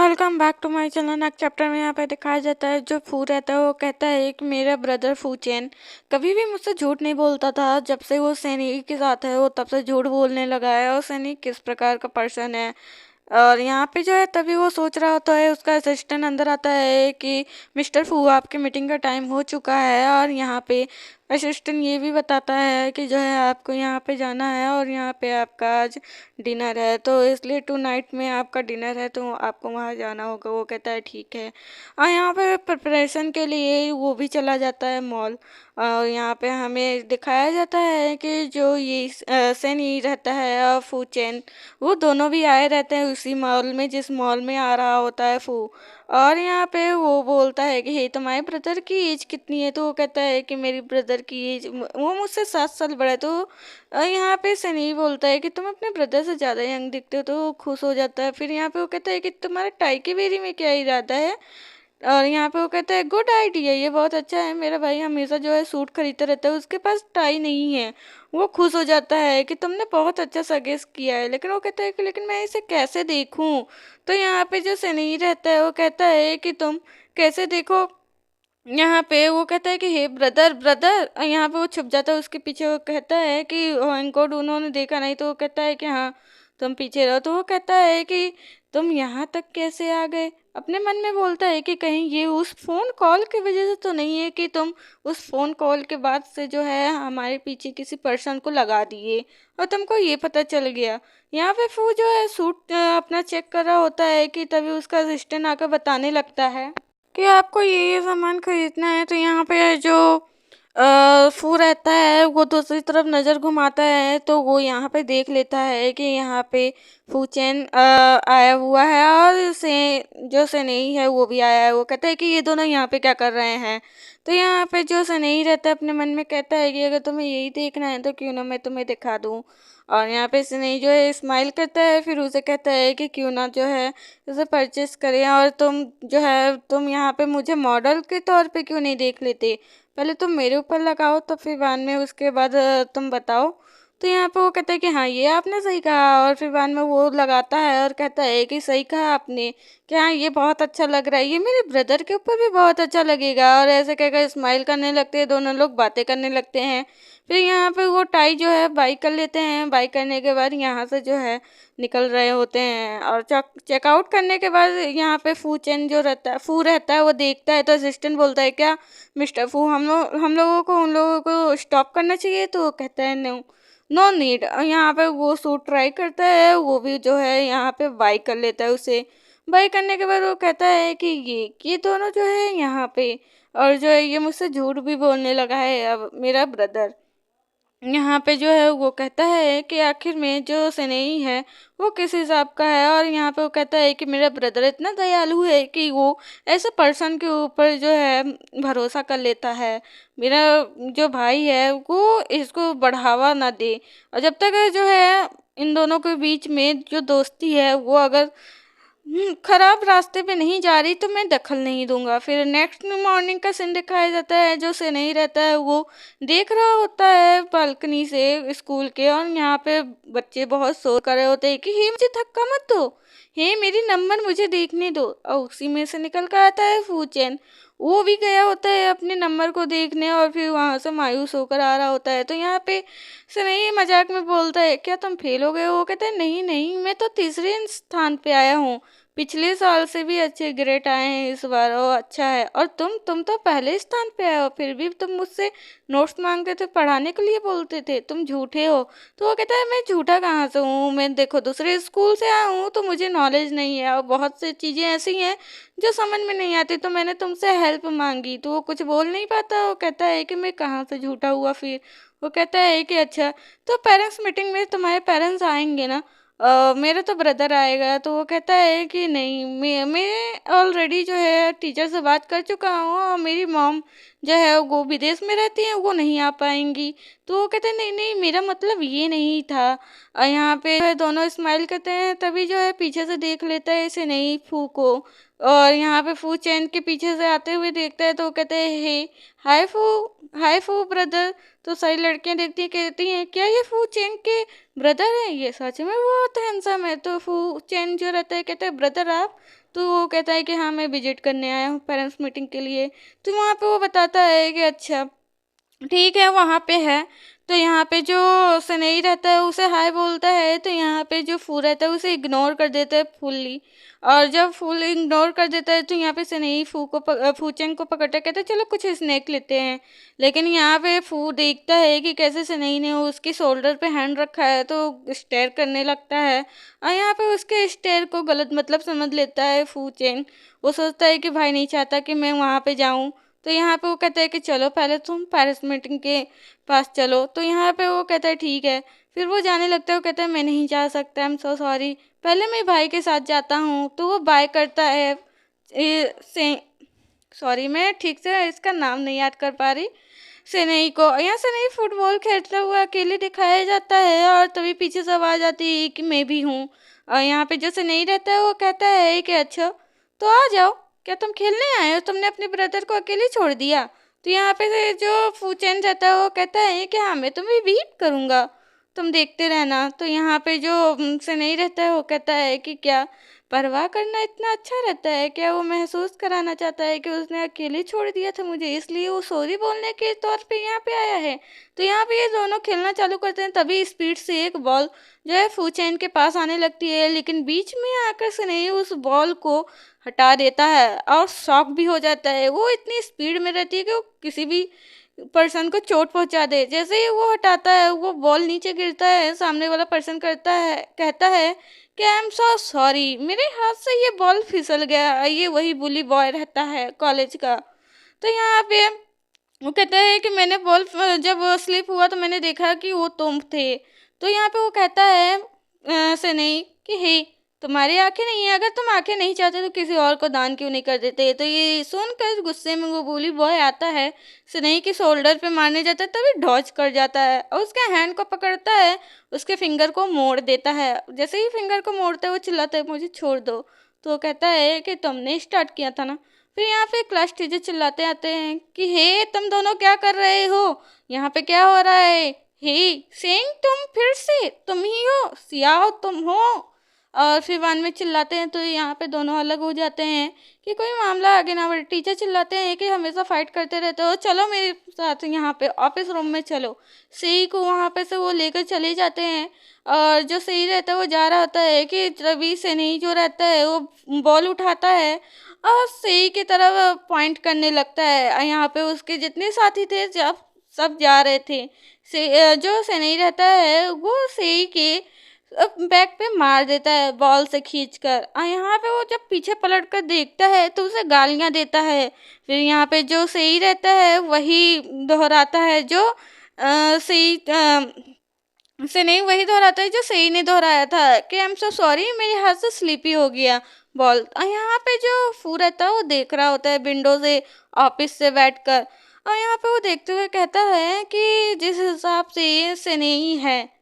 Welcome back to my channel. Next chapter में यहाँ पे दिखाया जाता है जो फू रहता है वो कहता है कि मेरा ब्रदर फू चेन कभी भी मुझसे झूठ नहीं बोलता था। जब से वो सैनी के साथ है वो तब से झूठ बोलने लगा है। और सैनी किस प्रकार का पर्सन है। और यहाँ पे जो है तभी वो सोच रहा होता है, उसका असिस्टेंट अंदर आता है कि मिस्टर फू आपकी मीटिंग का टाइम हो चुका है। और यहाँ पे असिस्टेंट ये भी बताता है कि जो है आपको यहाँ पे जाना है और यहाँ पे आपका आज डिनर है, तो इसलिए टू नाइट में आपका डिनर है तो आपको वहाँ जाना होगा। वो कहता है ठीक है। और यहाँ पे प्रिपरेशन के लिए वो भी चला जाता है मॉल। और यहाँ पे हमें दिखाया जाता है कि जो ये सेन ही रहता है और फू चेन, वो दोनों भी आए रहते हैं उसी मॉल में जिस मॉल में आ रहा होता है फू। और यहाँ पे वो बोलता है कि हे तुम्हारे ब्रदर की एज कितनी है, तो वो कहता है कि मेरी ब्रदर की एज, वो मुझसे 7 साल बड़ा है। तो यहाँ पे सनी बोलता है कि तुम अपने ब्रदर से ज़्यादा यंग दिखते हो, तो वो खुश हो जाता है। फिर यहाँ पे वो कहता है कि तुम्हारा टाई की बेरी में क्या इरादा है। और यहाँ पे वो कहता है गुड आइडिया, ये बहुत अच्छा है। मेरा भाई हमेशा जो है सूट खरीदता रहता है, उसके पास टाई नहीं है। वो खुश हो जाता है कि तुमने बहुत अच्छा सजेस्ट किया है। लेकिन वो कहता है कि लेकिन मैं इसे कैसे देखूं। तो यहाँ पे जो सनी रहता है वो कहता है कि तुम कैसे देखो। यहाँ पे वो कहता है कि हे ब्रदर ब्रदर, यहाँ पे वो छुप जाता है उसके पीछे। वो कहता है कि इनको उन्होंने देखा नहीं, तो वो कहता है कि हाँ तुम पीछे रहो। तो वो कहता है कि तुम यहाँ तक कैसे आ गए। अपने मन में बोलता है कि कहीं ये उस फोन कॉल की वजह से तो नहीं है कि तुम उस फोन कॉल के बाद से जो है हमारे पीछे किसी पर्सन को लगा दिए और तुमको ये पता चल गया। यहाँ पे वो जो है सूट अपना चेक कर रहा होता है कि तभी उसका असिस्टेंट आकर बताने लगता है कि आपको ये सामान खरीदना है। तो यहाँ पे जो फू रहता है वो दूसरी तरफ नज़र घुमाता है, तो वो यहाँ पे देख लेता है कि यहाँ पे फू चैन आया हुआ है और से जो सनई है वो भी आया है। वो कहता है कि ये दोनों यहाँ पे क्या कर रहे हैं। तो यहाँ पे जो सनई रहता है अपने मन में कहता है कि अगर तुम्हें यही देखना है तो क्यों ना मैं तुम्हें दिखा दूँ। और यहाँ पे सनई जो है स्माइल करता है, फिर उसे कहता है कि क्यों ना जो है उसे परचेस करें। और तुम जो है तुम यहाँ पे मुझे मॉडल के तौर पे क्यों नहीं देख लेते। पहले तुम मेरे ऊपर लगाओ तो फिर बाद में उसके बाद तुम बताओ। तो यहाँ पे वो कहता है कि हाँ ये आपने सही कहा। और फिर बाद में वो लगाता है और कहता है कि सही कहा आपने, कि हाँ ये बहुत अच्छा लग रहा है, ये मेरे ब्रदर के ऊपर भी बहुत अच्छा लगेगा। और ऐसे कहकर स्माइल करने लगते हैं, दोनों लोग बातें करने लगते हैं। फिर यहाँ पे वो टाई जो है बाई कर लेते हैं। बाई करने के बाद यहाँ से जो है निकल रहे होते हैं। और चेकआउट करने के बाद यहाँ पे फू चेन जो रहता है, फू रहता है, वो देखता है। तो असिस्टेंट बोलता है क्या मिस्टर फू हम लोगों को उन लोगों को स्टॉप करना चाहिए। तो वो कहता है नो नो नीड। यहाँ पे वो सूट ट्राई करता है, वो भी जो है यहाँ पे बाई कर लेता है उसे। बाई करने के बाद वो कहता है कि ये दोनों जो है यहाँ पे, और जो है ये मुझसे झूठ भी बोलने लगा है अब मेरा ब्रदर। यहाँ पे जो है वो कहता है कि आखिर में जो सनई है वो किस हिसाब का है। और यहाँ पे वो कहता है कि मेरा ब्रदर इतना दयालु है कि वो ऐसे पर्सन के ऊपर जो है भरोसा कर लेता है। मेरा जो भाई है वो इसको बढ़ावा ना दे। और जब तक जो है इन दोनों के बीच में जो दोस्ती है वो अगर खराब रास्ते पे नहीं जा रही तो मैं दखल नहीं दूंगा। फिर नेक्स्ट मॉर्निंग का सीन दिखाया जाता है, जो से नहीं रहता है वो देख रहा होता है बालकनी से स्कूल के। और यहाँ पे बच्चे बहुत शोर कर रहे होते हैं कि हे मुझे धक्का मत दो, हे मेरी नंबर मुझे देखने दो। और उसी में से निकल कर आता है फूचैन। वो भी गया होता है अपने नंबर को देखने और फिर वहां से मायूस होकर आ रहा होता है। तो यहाँ पे सनई मजाक में बोलता है क्या तुम फेल हो गए हो। वो कहता है नहीं नहीं, मैं तो तीसरे स्थान पे आया हूँ, पिछले साल से भी अच्छे ग्रेड आए हैं इस बार। ओ अच्छा है। और तुम तो पहले स्थान पे आए हो, फिर भी तुम मुझसे नोट्स मांगते थे, पढ़ाने के लिए बोलते थे, तुम झूठे हो। तो वो कहता है मैं झूठा कहाँ से हूँ, मैं देखो दूसरे स्कूल से आया हूँ तो मुझे नॉलेज नहीं है और बहुत सी चीज़ें ऐसी हैं जो समझ में नहीं आती, तो मैंने तुमसे हेल्प मांगी। तो वो कुछ बोल नहीं पाता। वो कहता है कि मैं कहाँ से झूठा हुआ। फिर वो कहता है कि अच्छा तो पेरेंट्स मीटिंग में तुम्हारे पेरेंट्स आएंगे ना। मेरा तो ब्रदर आएगा। तो वो कहता है कि नहीं, मैं ऑलरेडी जो है टीचर से बात कर चुका हूँ और मेरी मॉम जो है वो विदेश में रहती है, वो नहीं आ पाएंगी। तो वो कहते हैं नहीं नहीं मेरा मतलब ये नहीं था। और यहाँ पे जो है दोनों स्माइल करते हैं, तभी जो है पीछे से देख लेता है इसे नहीं फू को। और यहाँ पे फू चैन के पीछे से आते हुए देखता है। तो वो कहते हैं हे हाय फू ब्रदर। तो सारी लड़कियां देखती हैं, कहती हैं क्या ये फू चैन के ब्रदर है, ये सच में बहुत हैंडसम है। तो फू चैन जो रहता है कहते हैं ब्रदर आप, तो वो कहता है कि हाँ मैं विजिट करने आया हूँ पेरेंट्स मीटिंग के लिए। तो वहाँ पे वो बताता है कि अच्छा ठीक है, वहाँ पे है। तो यहाँ पे जो सनई रहता है उसे हाय बोलता है, तो यहाँ पे जो फू रहता है उसे इग्नोर कर देता है फुल्ली। और जब फुल इग्नोर कर देता है तो यहाँ पे सनई फूचेंग को पकड़ता कहता है चलो कुछ स्नैक लेते हैं। लेकिन यहाँ पे फू देखता है कि कैसे सनई ने उसके शोल्डर पे हैंड रखा है तो स्टेयर करने लगता है। और यहाँ पे उसके स्टेयर को गलत मतलब समझ लेता है फूचेंग। वो सोचता है कि भाई नहीं चाहता कि मैं वहाँ पे जाऊँ। तो यहाँ पे वो कहता है कि चलो पहले तुम पेरेंट्स मीटिंग के पास चलो। तो यहाँ पे वो कहता है ठीक है। फिर वो जाने लगता है, वो कहता है मैं नहीं जा सकता, आई एम सो सॉरी, पहले मैं भाई के साथ जाता हूँ। तो वो बाय करता है से सॉरी मैं ठीक से इसका नाम नहीं याद कर पा रही। सेनई को यहाँ सेनई फुटबॉल खेलता हुआ अकेले दिखाया जाता है और तभी पीछे से आवाज़ आती है कि मैं भी हूँ। और यहाँ पे जो सेनई रहता है वो कहता है कि अच्छा तो आ जाओ, क्या तुम खेलने आए हो, तुमने अपने ब्रदर को अकेले छोड़ दिया। तो यहाँ पे से जो फूचेन रहता है वो कहता है कि हाँ मैं तुम्हें बीट करूँगा, तुम देखते रहना। तो यहाँ पे जो सेनई रहता है वो कहता है कि क्या परवाह करना इतना अच्छा रहता है क्या, वो महसूस कराना चाहता है कि उसने अकेले छोड़ दिया था मुझे, इसलिए वो सॉरी बोलने के तौर पे यहाँ पे आया है। तो यहाँ पे ये दोनों खेलना चालू करते हैं, तभी स्पीड से एक बॉल जो है फूचैन के पास आने लगती है, लेकिन बीच में आकर स्नेही उस बॉल को हटा देता है और शॉक भी हो जाता है। वो इतनी स्पीड में रहती है कि वो किसी भी पर्सन को चोट पहुंचा दे। जैसे ही वो हटाता है वो बॉल नीचे गिरता है, सामने वाला पर्सन कहता है कि आई एम सो सॉरी, मेरे हाथ से ये बॉल फिसल गया। ये वही बुली बॉय रहता है कॉलेज का। तो यहाँ पे वो कहता है कि मैंने बॉल जब स्लिप हुआ तो मैंने देखा कि वो तुम थे। तो यहाँ पे वो कहता है सनई कि हे तुम्हारी आंखें नहीं है, अगर तुम आंखें नहीं चाहते तो किसी और को दान क्यों नहीं कर देते। तो ये सुनकर गुस्से में वो बोली बॉय आता है, सनई के शोल्डर पे मारने जाता है, तभी डॉज कर जाता है और उसके हैंड को पकड़ता है, उसके फिंगर को मोड़ देता है। जैसे ही फिंगर को मोड़ता है वो चिल्लाता है मुझे छोड़ दो। तो वो कहता है कि तुमने स्टार्ट किया था ना। फिर यहाँ पे क्लास टीचर चिल्लाते आते हैं कि हे तुम दोनों क्या कर रहे हो, यहाँ पे क्या हो रहा है। हे सेंग तुम फिर से तुम ही हो, सियाओ तुम हो। और फिर वन में चिल्लाते हैं तो यहाँ पे दोनों अलग हो जाते हैं कि कोई मामला आगे ना बढ़े। टीचर चिल्लाते हैं कि हमेशा फाइट करते रहते हो, चलो मेरे साथ यहाँ पे ऑफिस रूम में चलो। सही को वहाँ पे से वो लेकर चले जाते हैं और जो सही रहता है वो जा रहा होता है कि रवि से नहीं जो रहता है वो बॉल उठाता है और सही की तरफ पॉइंट करने लगता है। यहाँ पे उसके जितने साथी थे जब सब जा रहे थे, से जो सनई रहता है वो सही के बैक पे मार देता है बॉल से खींचकर। और यहाँ पे वो जब पीछे पलट कर देखता है तो उसे गालियाँ देता है। फिर यहाँ पे जो सही रहता है वही दोहराता है जो सही से नहीं वही दोहराता है जो सही ने दोहराया था कि आई एम सो सॉरी मेरे हाथ से स्लीपी हो गया बॉल। और यहाँ पे जो फू रहता है वो देख रहा होता है विंडो से ऑफिस से बैठकर। और यहाँ पे वो देखते हुए कहता है कि जिस हिसाब से ये सनई है,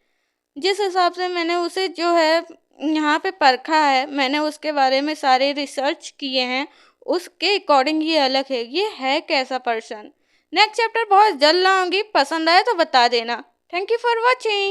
जिस हिसाब से मैंने उसे जो है यहाँ पे परखा है, मैंने उसके बारे में सारे रिसर्च किए हैं, उसके अकॉर्डिंग ये अलग है, ये है कैसा पर्सन। नेक्स्ट चैप्टर बहुत जल्द लाऊंगी, पसंद आए तो बता देना। Thank you for watching.